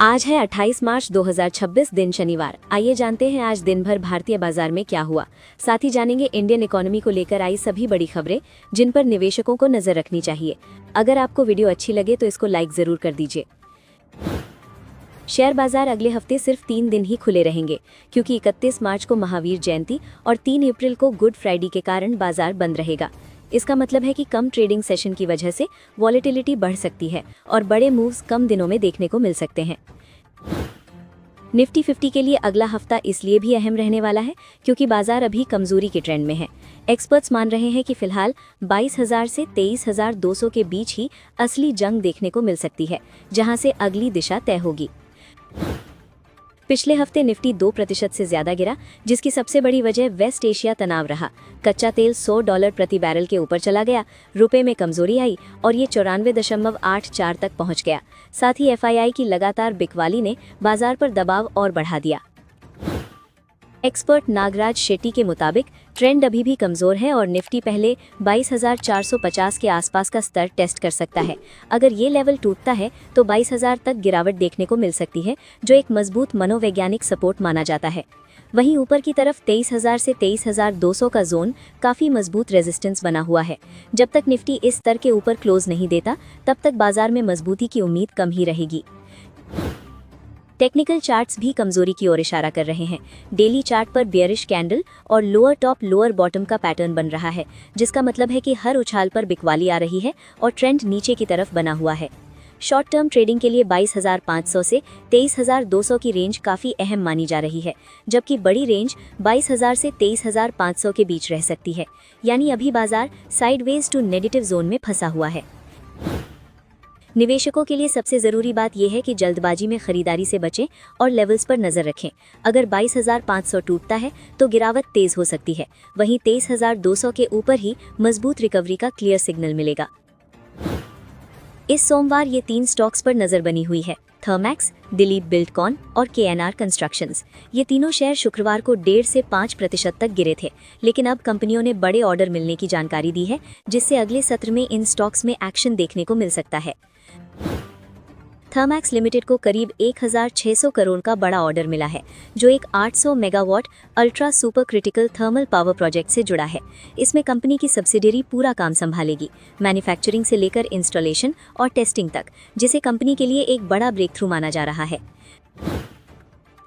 आज है 28 मार्च 2026 दिन शनिवार। आइए जानते हैं आज दिन भर भारतीय बाजार में क्या हुआ। साथ ही जानेंगे इंडियन इकोनॉमी को लेकर आई सभी बड़ी खबरें जिन पर निवेशकों को नजर रखनी चाहिए। अगर आपको वीडियो अच्छी लगे तो इसको लाइक जरूर कर दीजिए। शेयर बाजार अगले हफ्ते सिर्फ 3 दिन ही खुले रहेंगे क्योंकि 31 मार्च को महावीर जयंती और 3 अप्रैल को गुड फ्राइडे के कारण बाजार बंद रहेगा। इसका मतलब है कि कम ट्रेडिंग सेशन की वजह से वॉलेटिलिटी बढ़ सकती है और बड़े मूव्स कम दिनों में देखने को मिल सकते हैं। निफ्टी 50 के लिए अगला हफ्ता इसलिए भी अहम रहने वाला है क्योंकि बाजार अभी कमजोरी के ट्रेंड में है। एक्सपर्ट्स मान रहे हैं कि फिलहाल 22,000 से 23,200 के बीच ही असली जंग देखने को मिल सकती है, जहां से अगली दिशा तय होगी। पिछले हफ्ते निफ्टी 2% से ज्यादा गिरा, जिसकी सबसे बड़ी वजह वेस्ट एशिया तनाव रहा। कच्चा तेल $100 प्रति बैरल के ऊपर चला गया, रुपए में कमजोरी आई और ये 94.84 तक पहुंच गया। साथ ही एफआईआई की लगातार बिकवाली ने बाजार पर दबाव और बढ़ा दिया। एक्सपर्ट नागराज शेट्टी के मुताबिक ट्रेंड अभी भी कमजोर है और निफ्टी पहले 22,450 के आसपास का स्तर टेस्ट कर सकता है। अगर ये लेवल टूटता है तो 22,000 तक गिरावट देखने को मिल सकती है, जो एक मजबूत मनोवैज्ञानिक सपोर्ट माना जाता है। वहीं ऊपर की तरफ 23,000 से 23,200 का जोन काफी मजबूत रेजिस्टेंस बना हुआ है। जब तक निफ्टी इस स्तर के ऊपर क्लोज नहीं देता, तब तक बाजार में मजबूती की उम्मीद कम ही रहेगी। टेक्निकल चार्ट्स भी कमजोरी की ओर इशारा कर रहे हैं। डेली चार्ट पर बियरिश कैंडल और लोअर टॉप लोअर बॉटम का पैटर्न बन रहा है, जिसका मतलब है कि हर उछाल पर बिकवाली आ रही है और ट्रेंड नीचे की तरफ बना हुआ है। शॉर्ट टर्म ट्रेडिंग के लिए 22,500 से 23,200 की रेंज काफी अहम मानी जा रही है, जबकि बड़ी रेंज 22,000 से 23,500 के बीच रह सकती है। यानी अभी बाजार साइडवेज टू नेगेटिव जोन में फंसा हुआ है। निवेशकों के लिए सबसे ज़रूरी बात यह है कि जल्दबाजी में खरीदारी से बचें और लेवल्स पर नज़र रखें। अगर 22,500 टूटता है तो गिरावट तेज़ हो सकती है, वहीं 23,200 के ऊपर ही मजबूत रिकवरी का क्लियर सिग्नल मिलेगा। इस सोमवार ये 3 स्टॉक्स पर नज़र बनी हुई है: थर्मैक्स, दिलीप बिल्डकॉन और केएनआर कंस्ट्रक्शंस। ये तीनों शेयर शुक्रवार को 1.5 से 5% तक गिरे थे, लेकिन अब कंपनियों ने बड़े ऑर्डर मिलने की जानकारी दी है, जिससे अगले सत्र में इन स्टॉक्स में एक्शन देखने को मिल सकता है। थर्मैक्स लिमिटेड को करीब 1,600 करोड़ का बड़ा ऑर्डर मिला है, जो एक 800 megawatt ultra super critical thermal power project से जुड़ा है। इसमें कंपनी की सब्सिडियरी पूरा काम संभालेगी, मैन्युफैक्चरिंग से लेकर इंस्टॉलेशन और टेस्टिंग तक, जिसे कंपनी के लिए एक बड़ा ब्रेक थ्रू माना जा रहा है।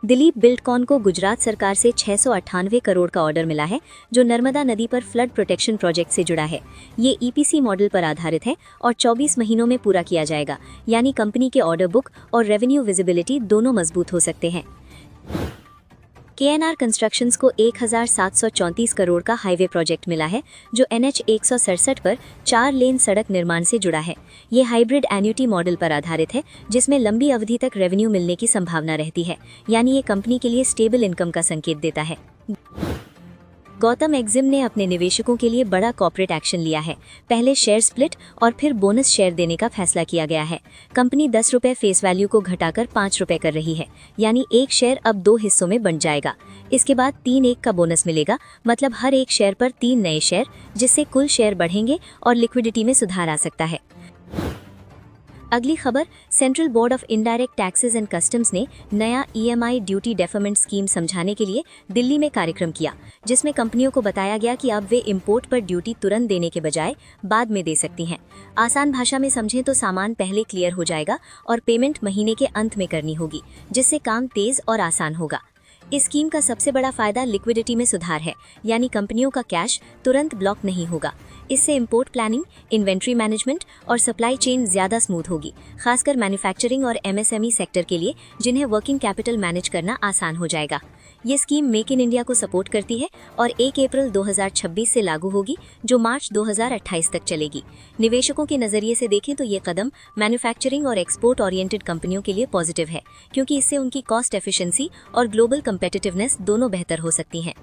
दिलीप बिल्डकॉन को गुजरात सरकार से 698 करोड़ का ऑर्डर मिला है, जो नर्मदा नदी पर फ्लड प्रोटेक्शन प्रोजेक्ट से जुड़ा है। ये ईपीसी मॉडल पर आधारित है और 24 महीनों में पूरा किया जाएगा, यानी कंपनी के ऑर्डर बुक और रेवेन्यू विजिबिलिटी दोनों मजबूत हो सकते हैं। केएनआर कंस्ट्रक्शंस को 1,734 करोड़ का हाईवे प्रोजेक्ट मिला है, जो NH 167 पर 4 लेन सड़क निर्माण से जुड़ा है। ये हाइब्रिड एन्युटी मॉडल पर आधारित है, जिसमें लंबी अवधि तक रेवेन्यू मिलने की संभावना रहती है, यानी ये कंपनी के लिए स्टेबल इनकम का संकेत देता है। गौतम एक्जिम ने अपने निवेशकों के लिए बड़ा कॉर्पोरेट एक्शन लिया है। पहले शेयर स्प्लिट और फिर बोनस शेयर देने का फैसला किया गया है। कंपनी 10 रुपये फेस वैल्यू को घटाकर 5 रुपये कर रही है, यानी एक शेयर अब 2 हिस्सों में बंट जाएगा। इसके बाद 3-1 का बोनस मिलेगा, मतलब हर एक शेयर पर 3 नए शेयर, जिससे कुल शेयर बढ़ेंगे और लिक्विडिटी में सुधार आ सकता है। अगली खबर, central board of indirect taxes and customs ने नया EMI ड्यूटी डेफरमेंट स्कीम समझाने के लिए दिल्ली में कार्यक्रम किया, जिसमें कंपनियों को बताया गया कि अब वे इंपोर्ट पर ड्यूटी तुरंत देने के बजाय बाद में दे सकती हैं। आसान भाषा में समझें तो सामान पहले क्लियर हो जाएगा और पेमेंट महीने के अंत में करनी होगी, जिससे काम तेज और आसान होगा। इस स्कीम का सबसे बड़ा फायदा लिक्विडिटी में सुधार है, यानी कंपनियों का कैश तुरंत ब्लॉक नहीं होगा। इससे इंपोर्ट प्लानिंग, इन्वेंट्री मैनेजमेंट और सप्लाई चेन ज्यादा स्मूथ होगी, खासकर मैन्युफैक्चरिंग और MSME सेक्टर के लिए, जिन्हें वर्किंग कैपिटल मैनेज करना आसान हो जाएगा। ये स्कीम मेक इन इंडिया को सपोर्ट करती है और 1 अप्रैल 2026 से लागू होगी, जो मार्च 2028 तक चलेगी। निवेशकों के नजरिए से देखें तो ये कदम मैन्युफैक्चरिंग और एक्सपोर्ट ओरिएंटेड कंपनियों के लिए पॉजिटिव है, क्योंकि इससे उनकी कॉस्ट एफिशिएंसी और ग्लोबल कम्पिटिटिवनेस दोनों बेहतर हो सकती हैं।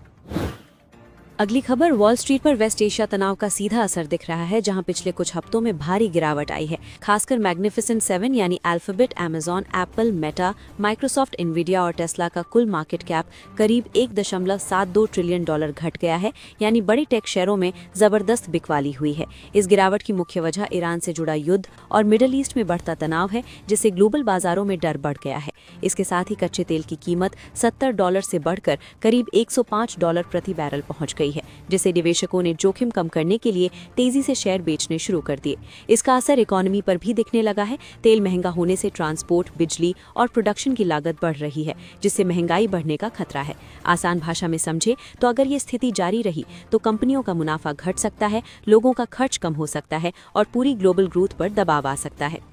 अगली खबर, वॉल स्ट्रीट पर वेस्ट एशिया तनाव का सीधा असर दिख रहा है, जहां पिछले कुछ हफ्तों में भारी गिरावट आई है। खासकर मैग्निफिसेंट 7 यानी Alphabet, Amazon, Apple, Meta, Microsoft, Nvidia और टेस्ला का कुल मार्केट कैप करीब $1.72 ट्रिलियन घट गया है, यानी बड़ी टेक शेयरों में जबरदस्त बिकवाली हुई है। इस गिरावट की मुख्य वजह ईरान से जुड़ा युद्ध और मिडल ईस्ट में बढ़ता तनाव है, जिससे ग्लोबल बाजारों में डर बढ़ गया है। इसके साथ ही कच्चे तेल की कीमत $70 से बढ़कर करीब $105 प्रति बैरल पहुंच गई है, जिससे निवेशकों ने जोखिम कम करने के लिए तेजी से शेयर बेचने शुरू कर दिए। इसका असर इकोनॉमी पर भी दिखने लगा है। तेल महंगा होने से ट्रांसपोर्ट, बिजली और प्रोडक्शन की लागत बढ़ रही है, जिससे महंगाई बढ़ने का खतरा है। आसान भाषा में समझे तो अगर ये स्थिति जारी रही तो कंपनियों का मुनाफा घट सकता है, लोगों का खर्च कम हो सकता है और पूरी ग्लोबल ग्रोथ पर दबाव आ सकता है।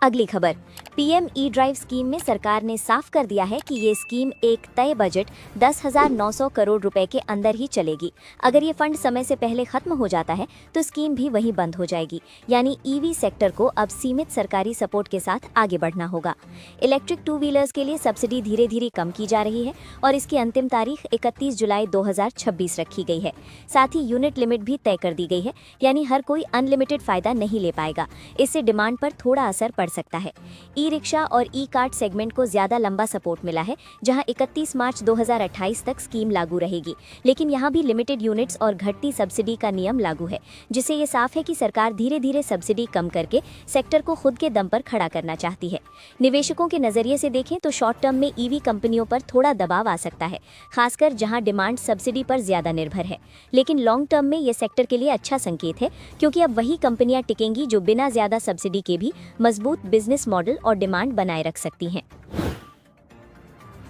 अगली खबर, पीएम ई ड्राइव स्कीम में सरकार ने साफ कर दिया है कि ये स्कीम एक तय बजट 10,900 करोड़ रुपए के अंदर ही चलेगी। अगर ये फंड समय से पहले खत्म हो जाता है तो स्कीम भी वहीं बंद हो जाएगी, यानी ईवी सेक्टर को अब सीमित सरकारी सपोर्ट के साथ आगे बढ़ना होगा। इलेक्ट्रिक 2 व्हीलर्स के लिए सब्सिडी धीरे धीरे कम की जा रही है और इसकी अंतिम तारीख 31 जुलाई 2026 रखी गई है। साथ ही यूनिट लिमिट भी तय कर दी गई है, यानी हर कोई अनलिमिटेड फायदा नहीं ले पाएगा। इससे डिमांड पर थोड़ा असर पड़ सकता है। ई रिक्शा और ई कार्ट सेगमेंट को ज्यादा लंबा सपोर्ट मिला है, जहां 31 मार्च 2028 तक स्कीम लागू रहेगी, लेकिन यहां भी लिमिटेड यूनिट्स और घटती सब्सिडी का नियम लागू है, जिससे ये साफ है कि सरकार धीरे धीरे सब्सिडी कम करके सेक्टर को खुद के दम पर खड़ा करना चाहती है। निवेशकों के नजरिए से देखें तो शॉर्ट टर्म में ईवी कंपनियों पर थोड़ा दबाव आ सकता है, खासकर जहां डिमांड सब्सिडी पर ज्यादा निर्भर है, लेकिन लॉन्ग टर्म में ये सेक्टर के लिए अच्छा संकेत है, क्योंकि अब वही कंपनियां टिकेंगी जो बिना ज्यादा सब्सिडी के भी मजबूत बिजनेस मॉडल और डिमांड बनाए रख सकती हैं।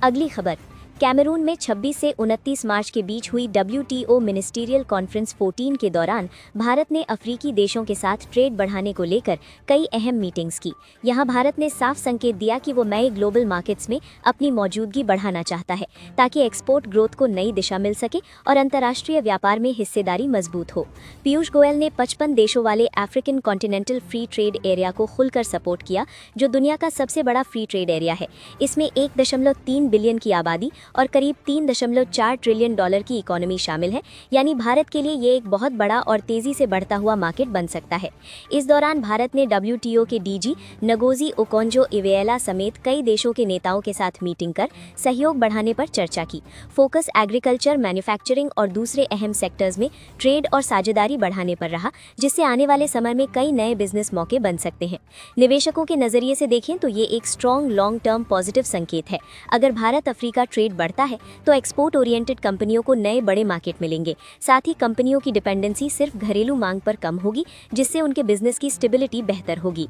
अगली खबर, कैमरून में 26 से 29 मार्च के बीच हुई WTO मिनिस्टीरियल कॉन्फ्रेंस 14 के दौरान भारत ने अफ्रीकी देशों के साथ ट्रेड बढ़ाने को लेकर कई अहम मीटिंग्स की। यहां भारत ने साफ संकेत दिया कि वो नए ग्लोबल मार्केट्स में अपनी मौजूदगी बढ़ाना चाहता है, ताकि एक्सपोर्ट ग्रोथ को नई दिशा मिल सके और अंतर्राष्ट्रीय व्यापार में हिस्सेदारी मजबूत हो। पीयूष गोयल ने 55 देशों वाले African continental free trade area को खुलकर सपोर्ट किया, जो दुनिया का सबसे बड़ा फ्री ट्रेड एरिया है। इसमें 1.3 बिलियन की आबादी और करीब $3.4 ट्रिलियन की इकोनॉमी शामिल है, यानी भारत के लिए ये एक बहुत बड़ा और तेजी से बढ़ता हुआ मार्केट बन सकता है। इस दौरान भारत ने WTO के DG नगोजी ओकोंजो-इवेला समेत कई देशों के नेताओं के साथ मीटिंग कर सहयोग बढ़ाने पर चर्चा की। फोकस एग्रीकल्चर, मैन्युफैक्चरिंग और दूसरे अहम सेक्टर्स में ट्रेड और साझेदारी बढ़ाने पर रहा, जिससे आने वाले समय में कई नए बिजनेस मौके बन सकते हैं। निवेशकों के नजरिए से देखें तो ये एक स्ट्रॉन्ग लॉन्ग टर्म पॉजिटिव संकेत है। अगर भारत अफ्रीका ट्रेड बढ़ता है तो एक्सपोर्ट ओरिएंटेड कंपनियों को नए बड़े मार्केट मिलेंगे। साथ ही कंपनियों की डिपेंडेंसी सिर्फ घरेलू मांग पर कम होगी, जिससे उनके बिजनेस की स्टेबिलिटी बेहतर होगी।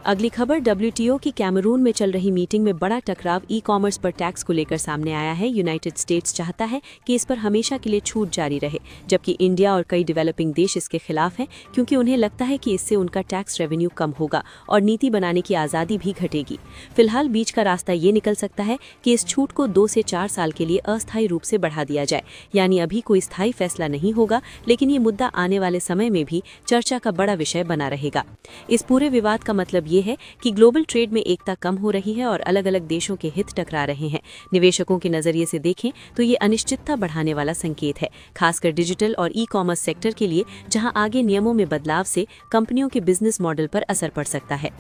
अगली खबर, WTO की कैमरून में चल रही मीटिंग में बड़ा टकराव ई कॉमर्स पर टैक्स को लेकर सामने आया है। यूनाइटेड स्टेट्स चाहता है कि इस पर हमेशा के लिए छूट जारी रहे, जबकि इंडिया और कई डेवलपिंग देश इसके खिलाफ हैं, क्योंकि उन्हें लगता है कि इससे उनका टैक्स रेवेन्यू कम होगा और नीति बनाने की आज़ादी भी घटेगी। फिलहाल बीच का रास्ता ये निकल सकता है कि इस छूट को 2 से 4 साल के लिए अस्थायी रूप से बढ़ा दिया जाए, यानी अभी कोई स्थायी फैसला नहीं होगा, लेकिन ये मुद्दा आने वाले समय में भी चर्चा का बड़ा विषय बना रहेगा। इस पूरे विवाद का मतलब ये है कि ग्लोबल ट्रेड में एकता कम हो रही है और अलग अलग देशों के हित टकरा रहे हैं। निवेशकों के नजरिए से देखें तो ये अनिश्चितता बढ़ाने वाला संकेत है, खासकर डिजिटल और ई कॉमर्स सेक्टर के लिए, जहां आगे नियमों में बदलाव से कंपनियों के बिजनेस मॉडल पर असर पड़ सकता है।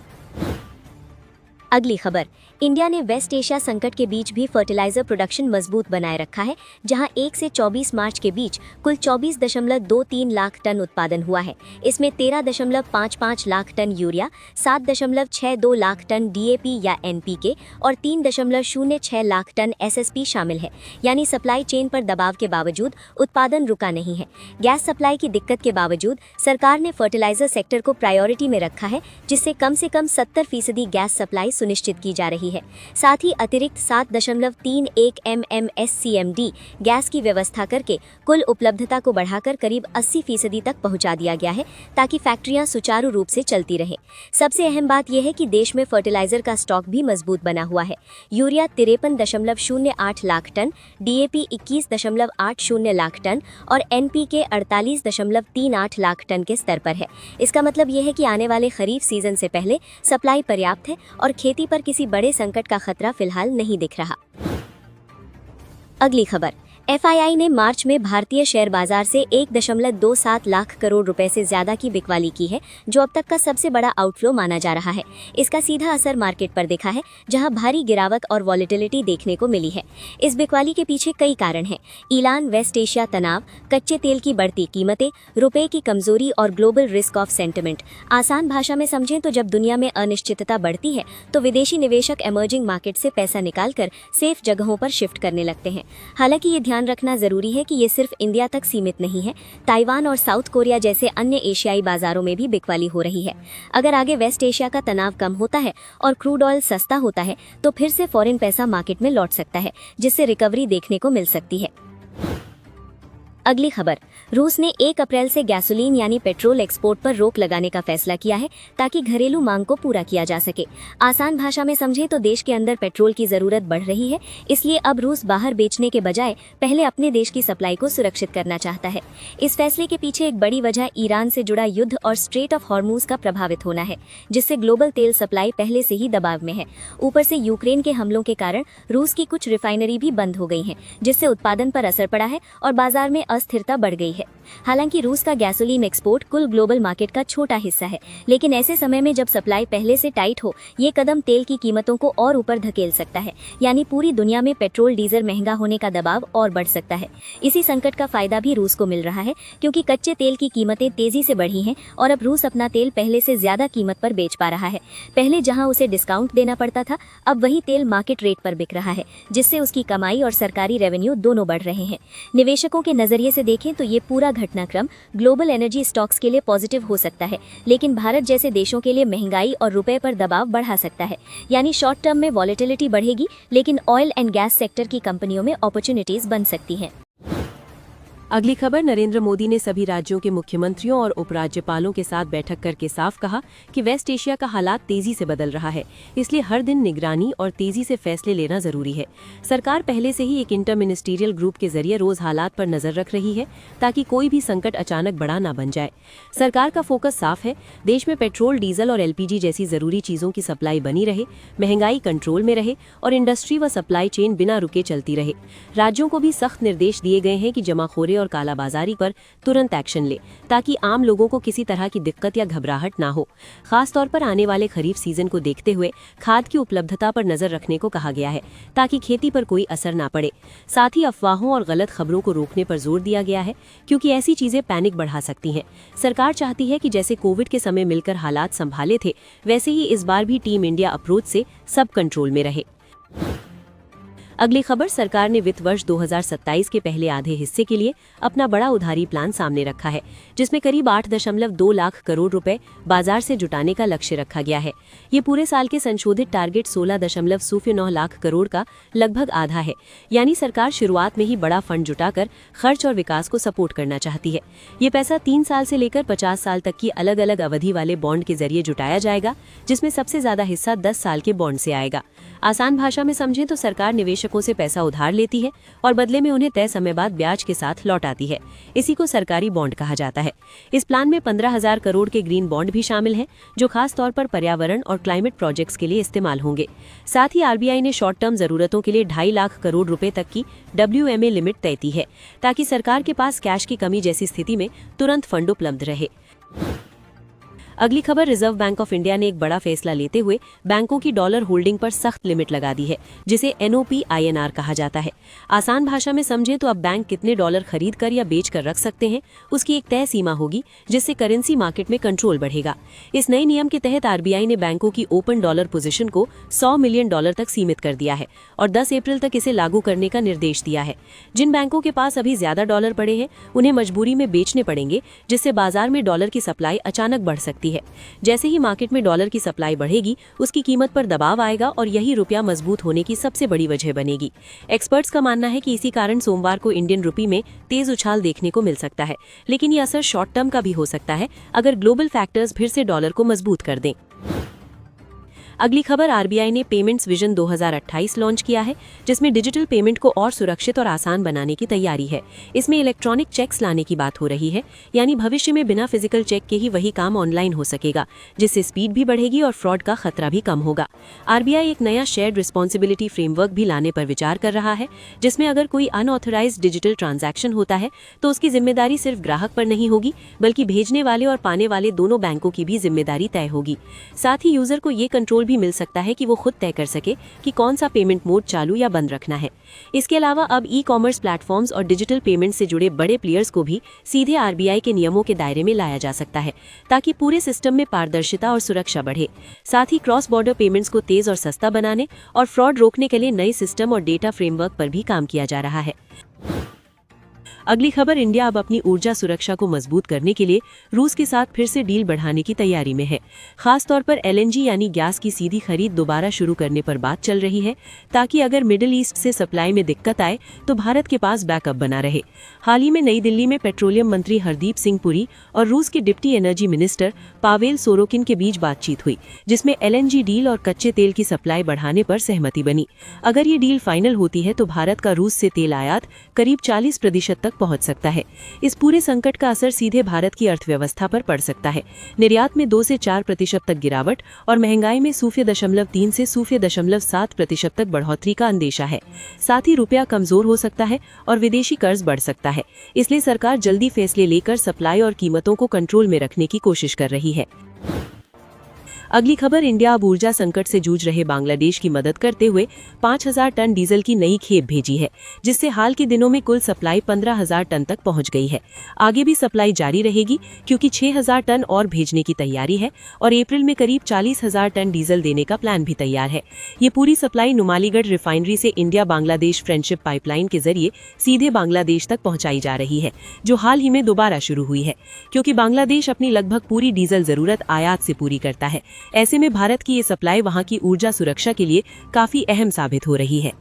अगली खबर, इंडिया ने वेस्ट एशिया संकट के बीच भी फर्टिलाइजर प्रोडक्शन मजबूत बनाए रखा है, जहां 1 से 24 मार्च के बीच कुल 24.23 लाख टन उत्पादन हुआ है। इसमें 13.55 lakh ton urea, 7.62 lakh ton DAP या NPK और 3.06 लाख टन SSP शामिल है, यानी सप्लाई चेन पर दबाव के बावजूद उत्पादन रुका नहीं है। गैस सप्लाई की दिक्कत के बावजूद सरकार ने फर्टिलाइजर सेक्टर को प्रायोरिटी में रखा है, जिससे कम से कम 70% गैस सप्लाई सुनिश्चित की जा रही है। साथ ही अतिरिक्त 7.31 MMSCMD गैस की व्यवस्था करके कुल उपलब्धता को बढ़ाकर करीब 80% तक पहुंचा दिया गया है, ताकि फैक्ट्रियां सुचारू रूप से चलती रहें। सबसे अहम बात यह है कि देश में फर्टिलाइजर का स्टॉक भी मजबूत बना हुआ है। Urea 53.08 lakh ton, DAP 21.80 lakh ton और NPK 48.38 लाख टन के स्तर पर है। इसका मतलब यह है कि आने वाले खरीफ सीजन से पहले सप्लाई पर्याप्त है और खेती पर किसी बड़े संकट का खतरा फिलहाल नहीं दिख रहा। अगली खबर, FII ने मार्च में भारतीय शेयर बाजार से 1.27 लाख करोड़ रुपए से ज्यादा की बिकवाली की है, जो अब तक का सबसे बड़ा आउटफ्लो माना जा रहा है। इसका सीधा असर मार्केट पर दिखा है, जहां भारी गिरावट और वॉलेटिलिटी देखने को मिली है। इस बिकवाली के पीछे कई कारण हैं। ईरान वेस्ट एशिया तनाव, कच्चे तेल की बढ़ती कीमतें, रुपए की कमजोरी और ग्लोबल रिस्क ऑफ सेंटिमेंट। आसान भाषा में समझें तो जब दुनिया में अनिश्चितता बढ़ती है तो विदेशी निवेशक इमर्जिंग मार्केट से पैसा निकालकर सेफ जगहों पर शिफ्ट करने लगते हैं। हालांकि ये ध्यान रखना जरूरी है कि ये सिर्फ इंडिया तक सीमित नहीं है। ताइवान और साउथ कोरिया जैसे अन्य एशियाई बाजारों में भी बिकवाली हो रही है। अगर आगे वेस्ट एशिया का तनाव कम होता है और क्रूड ऑयल सस्ता होता है तो फिर से फॉरेन पैसा मार्केट में लौट सकता है, जिससे रिकवरी देखने को मिल सकती है। अगली खबर, रूस ने 1 अप्रैल से गैसोलीन यानी पेट्रोल एक्सपोर्ट पर रोक लगाने का फैसला किया है ताकि घरेलू मांग को पूरा किया जा सके। आसान भाषा में समझें तो देश के अंदर पेट्रोल की जरूरत बढ़ रही है, इसलिए अब रूस बाहर बेचने के बजाय पहले अपने देश की सप्लाई को सुरक्षित करना चाहता है। इस फैसले के पीछे एक बड़ी वजह ईरान से जुड़ा युद्ध और स्ट्रेट ऑफ हॉर्मूज का प्रभावित होना है, जिससे ग्लोबल तेल सप्लाई पहले से ही दबाव में है। ऊपर से यूक्रेन के हमलों के कारण रूस की कुछ रिफाइनरी भी बंद हो गई हैं, जिससे उत्पादन पर असर पड़ा है और बाजार में अस्थिरता बढ़ गई है। हालांकि रूस का गैसोलीन एक्सपोर्ट कुल ग्लोबल मार्केट का छोटा हिस्सा है, लेकिन ऐसे समय में जब सप्लाई पहले से टाइट हो, ये कदम तेल की कीमतों को और ऊपर धकेल सकता है। यानी पूरी दुनिया में पेट्रोल डीजल महंगा होने का दबाव और बढ़ सकता है। इसी संकट का फायदा भी रूस को मिल रहा है, क्योंकि कच्चे तेल की कीमतें तेजी से बढ़ी हैं और अब रूस अपना तेल पहले से ज्यादा कीमत पर बेच पा रहा है। पहले जहां उसे डिस्काउंट देना पड़ता था, अब वही तेल मार्केट रेट पर बिक रहा है, जिससे उसकी कमाई और सरकारी रेवेन्यू दोनों बढ़ रहे हैं। निवेशकों के नजरिए से देखें तो ये पूरा घटनाक्रम ग्लोबल एनर्जी स्टॉक्स के लिए पॉजिटिव हो सकता है, लेकिन भारत जैसे देशों के लिए महंगाई और रुपए पर दबाव बढ़ा सकता है। यानी शॉर्ट टर्म में वॉलेटिलिटी बढ़ेगी, लेकिन ऑयल एंड गैस सेक्टर की कंपनियों में अपॉर्चुनिटीज बन सकती हैं। अगली खबर, नरेंद्र मोदी ने सभी राज्यों के मुख्यमंत्रियों और उपराज्यपालों के साथ बैठक करके साफ कहा कि वेस्ट एशिया का हालात तेजी से बदल रहा है, इसलिए हर दिन निगरानी और तेजी से फैसले लेना जरूरी है। सरकार पहले से ही एक इंटर मिनिस्ट्रियल ग्रुप के जरिए रोज हालात पर नजर रख रही है, ताकि कोई भी संकट अचानक बड़ा ना बन जाए। सरकार का फोकस साफ है, देश में पेट्रोल, डीजल और LPG जैसी जरूरी चीजों की सप्लाई बनी रहे, महंगाई कंट्रोल में रहे और इंडस्ट्री व सप्लाई चेन बिना रुके चलती रहे। राज्यों को भी सख्त निर्देश दिए गए हैं कि जमाखोरी और कालाबाजारी पर तुरंत एक्शन ले, ताकि आम लोगों को किसी तरह की दिक्कत या घबराहट ना हो। खास तौर पर आने वाले खरीफ सीजन को देखते हुए खाद की उपलब्धता पर नजर रखने को कहा गया है, ताकि खेती पर कोई असर ना पड़े। साथ ही अफवाहों और गलत खबरों को रोकने पर जोर दिया गया है, क्योंकि ऐसी चीजें पैनिक बढ़ा सकती हैं। सरकार चाहती है कि जैसे कोविड के समय मिलकर हालात संभाले थे, वैसे ही इस बार भी टीम इंडिया अप्रोच से सब कंट्रोल में रहे। अगली खबर, सरकार ने वित्त वर्ष 2027 के पहले आधे हिस्से के लिए अपना बड़ा उधारी प्लान सामने रखा है, जिसमें करीब 8.2 लाख करोड़ रुपए बाजार से जुटाने का लक्ष्य रखा गया है। ये पूरे साल के संशोधित टारगेट 16.09 लाख करोड़ का लगभग आधा है। यानी सरकार शुरुआत में ही बड़ा फंड जुटाकर खर्च और विकास को सपोर्ट करना चाहती है। ये पैसा 3 साल से लेकर 50 साल तक की अलग अलग अवधि वाले बॉन्ड के जरिए जुटाया जाएगा, जिसमें सबसे ज्यादा हिस्सा 10 साल के बॉन्ड से आएगा। आसान भाषा में समझें तो सरकार निवेशकों से पैसा उधार लेती है और बदले में उन्हें तय समय बाद ब्याज के साथ लौटाती है। इसी को सरकारी बॉन्ड कहा जाता है। इस प्लान में 15,000 करोड़ के ग्रीन बॉन्ड भी शामिल हैं, जो खास तौर पर पर्यावरण और क्लाइमेट प्रोजेक्ट्स के लिए इस्तेमाल होंगे। साथ ही RBI ने शॉर्ट टर्म जरूरतों के लिए 2.5 लाख करोड़ रुपए तक की WMA लिमिट तय की है, ताकि सरकार के पास कैश की कमी जैसी स्थिति में तुरंत फंड उपलब्ध रहे। अगली खबर, रिजर्व बैंक ऑफ इंडिया ने एक बड़ा फैसला लेते हुए बैंकों की डॉलर होल्डिंग पर सख्त लिमिट लगा दी है, जिसे NOP-INR कहा जाता है। आसान भाषा में समझें तो अब बैंक कितने डॉलर खरीद कर या बेच कर रख सकते हैं, उसकी एक तय सीमा होगी, जिससे करेंसी मार्केट में कंट्रोल बढ़ेगा। इस नए नियम के तहत RBI ने बैंकों की ओपन डॉलर पोजीशन को $100 मिलियन तक सीमित कर दिया है और 10 अप्रैल तक इसे लागू करने का निर्देश दिया है। जिन बैंकों के पास अभी ज्यादा डॉलर पड़े हैं, उन्हें मजबूरी में बेचने पड़ेंगे, जिससे बाजार में डॉलर की सप्लाई अचानक बढ़ सकती है। जैसे ही मार्केट में डॉलर की सप्लाई बढ़ेगी, उसकी कीमत पर दबाव आएगा और यही रुपया मजबूत होने की सबसे बड़ी वजह बनेगी। एक्सपर्ट्स का मानना है कि इसी कारण सोमवार को इंडियन रुपी में तेज उछाल देखने को मिल सकता है, लेकिन ये असर शॉर्ट टर्म का भी हो सकता है, अगर ग्लोबल फैक्टर्स फिर से डॉलर को मजबूत कर दें। अगली खबर, आरबीआई ने पेमेंट्स विजन 2028 लॉन्च किया है, जिसमें डिजिटल पेमेंट को और सुरक्षित और आसान बनाने की तैयारी है। इसमें इलेक्ट्रॉनिक चेक्स लाने की बात हो रही है, यानी भविष्य में बिना फिजिकल चेक के ही वही काम ऑनलाइन हो सकेगा, जिससे स्पीड भी बढ़ेगी और फ्रॉड का खतरा भी कम होगा। आरबीआई एक नया शेयर्ड रिस्पॉन्सिबिलिटी फ्रेमवर्क भी लाने पर विचार कर रहा है, जिसमें अगर कोई अनऑथराइज्ड डिजिटल ट्रांजैक्शन होता है तो उसकी जिम्मेदारी सिर्फ ग्राहक पर नहीं होगी, बल्कि भेजने वाले और पाने वाले दोनों बैंकों की भी जिम्मेदारी तय होगी। साथ ही यूजर को ये कंट्रोल भी मिल सकता है कि वो खुद तय कर सके कि कौन सा पेमेंट मोड चालू या बंद रखना है। इसके अलावा अब ई कॉमर्स प्लेटफॉर्म्स और डिजिटल पेमेंट से जुड़े बड़े प्लेयर्स को भी सीधे आरबीआई के नियमों के दायरे में लाया जा सकता है, ताकि पूरे सिस्टम में पारदर्शिता और सुरक्षा बढ़े। साथ ही क्रॉस बॉर्डर पेमेंट्स को तेज और सस्ता बनाने और फ्रॉड रोकने के लिए नए सिस्टम और डेटा फ्रेमवर्क पर भी काम किया जा रहा है। अगली खबर, इंडिया अब अपनी ऊर्जा सुरक्षा को मजबूत करने के लिए रूस के साथ फिर से डील बढ़ाने की तैयारी में है। खास तौर पर एलएनजी यानी गैस की सीधी खरीद दोबारा शुरू करने पर बात चल रही है, ताकि अगर मिडिल ईस्ट से सप्लाई में दिक्कत आए तो भारत के पास बैकअप बना रहे। हाल ही में नई दिल्ली में पेट्रोलियम मंत्री हरदीप सिंह पुरी और रूस के deputy energy minister Pavel Sorokin के बीच बातचीत हुई, जिसमें एलएनजी डील और कच्चे तेल की सप्लाई बढ़ाने पर सहमति बनी। अगर ये डील फाइनल होती है तो भारत का रूस से तेल आयात करीब 40% तक पहुंच सकता है। इस पूरे संकट का असर सीधे भारत की अर्थव्यवस्था पर पड़ सकता है। निर्यात में 2 से 4% तक गिरावट और महंगाई में 0.3 से 0.7% तक बढ़ोतरी का अंदेशा है। साथ ही रुपया कमजोर हो सकता है और विदेशी कर्ज बढ़ सकता है। इसलिए सरकार जल्दी फैसले लेकर सप्लाई और कीमतों को कंट्रोल में रखने की कोशिश कर रही है। अगली खबर, इंडिया अब ऊर्जा संकट से जूझ रहे बांग्लादेश की मदद करते हुए 5000 टन डीजल की नई खेप भेजी है, जिससे हाल के दिनों में कुल सप्लाई 15000 टन तक पहुंच गई है। आगे भी सप्लाई जारी रहेगी, क्योंकि 6000 टन और भेजने की तैयारी है और अप्रैल में करीब 40000 टन डीजल देने का प्लान भी तैयार है। ये पूरी सप्लाई नुमालीगढ़ रिफाइनरी से इंडिया बांग्लादेश फ्रेंडशिप पाइपलाइन के जरिए सीधे बांग्लादेश तक पहुंचाई जा रही है, जो हाल ही में दोबारा शुरू हुई है, क्योंकि बांग्लादेश अपनी लगभग पूरी डीजल जरूरत आयात से पूरी करता है। ऐसे में भारत की ये सप्लाई वहां की ऊर्जा सुरक्षा के लिए काफी अहम साबित हो रही है।